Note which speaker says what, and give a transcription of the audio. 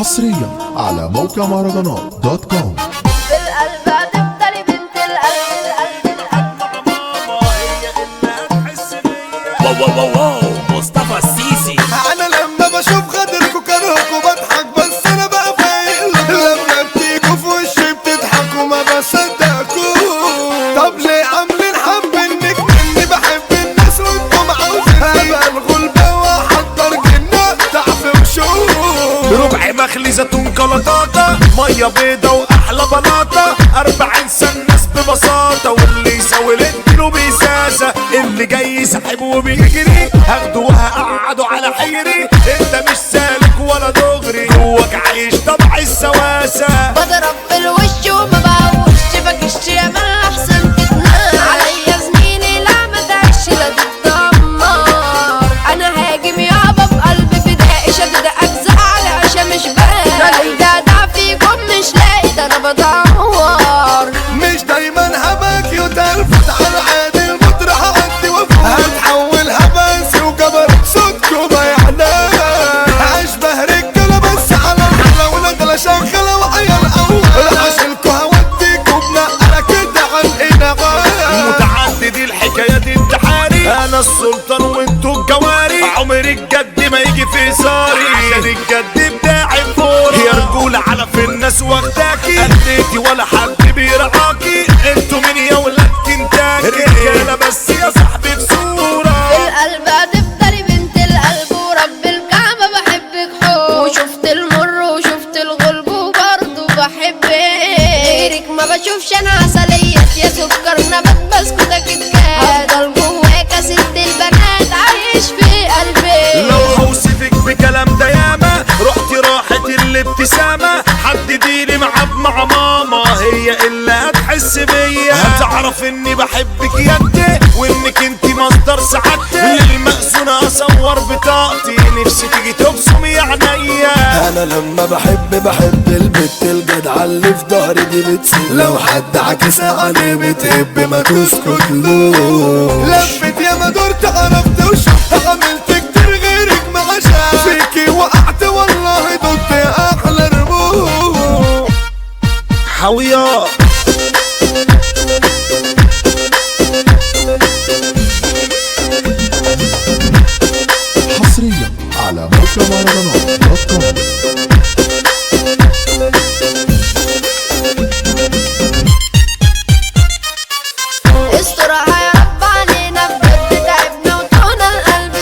Speaker 1: حصريا على موقع مهرجانات دوت كوم.
Speaker 2: بالقلب هتفضلي بنت القلب
Speaker 3: واو مصطفى السيسي.
Speaker 4: انا لما بشوف غدركوا كرهكوا بضحك بس انا بقى فايق لما بتيجوا في وشي بتضحكوا ما بصدقكوا. طب ليه عاملين حب انك مني بحب الناس وانتم عاوزيني ابقى الغلبة واحضر جنة ضعف وشوش.
Speaker 3: ربع مخلي زيتون كلاطاطا ميه بيضة واحلى بلاطة 40 سنة ناس ببساطة واللي يساوي له بيساسة اللي جاي ساحب وبيجري هاخده وهقعده على حيري. انت مش سالك ولا دغري جواك عايش طبع السواسة.
Speaker 2: بضرب في الوش وما بقوش بكش يا ما احسن تتنام عليا زميلي لا ما تعيش لا تتدمر. انا هاجم يابا بقلب فدائي شدد اجزاء على عشا مش باقي جدع فيكم مش لاقي ده انا بدور.
Speaker 4: مش دايما هباك يتلفت على عادي المطرح عدي وفوق هتحول هباسي وجبر صوتكوا بيعنا اشبه رجاله بس على الحلا ولاد لا شغاله وعيال اول عشانكوا هوديكوا بنقله كده على الانغام.
Speaker 3: متعدد الحكايات انتحاري انا السلطان وانتو الجواري عمري الجد ما يجي في زاري عشان الجد بتاعي فوري يا رجولة على في الناس واخداكي اديتي ولا حد بيرعاكي انتو مين يا ولاد كنتاكي رجالة بس يا صاحبي في صورة.
Speaker 2: بالقلب هتفضلي بنت القلب ورب الكعبة بحبك حب وشفت المر وشفت الغلب وبرضه بحبك غيرك ما بشوفش انا عسلية يا سكر نبات بسكوتك الكاد هفضل جواك ست البنات عايش في قلبي.
Speaker 3: لو هوصفك بكلام ده ياما رحتي راحت الابتسامة حدديني مع ماما هي اللي هتحس بيا هتعرف اني بحبك يدي وانك انتي مصدر سعادتي للمأذونة اصور بطاقتي نفسي تيجي تبصمي عينيا.
Speaker 4: انا لما بحب البت الجدعة اللي في ظهري دي بتسيب لو حد عكسها عليه بتهب ما تسكتلوش. لفت يا ما دورت عرفت وشفت عملت كتير غيرك ما عشان فيكي وقعت والله دوت احلى رموش.
Speaker 3: حويا
Speaker 1: حصريا على موقع مهرجانات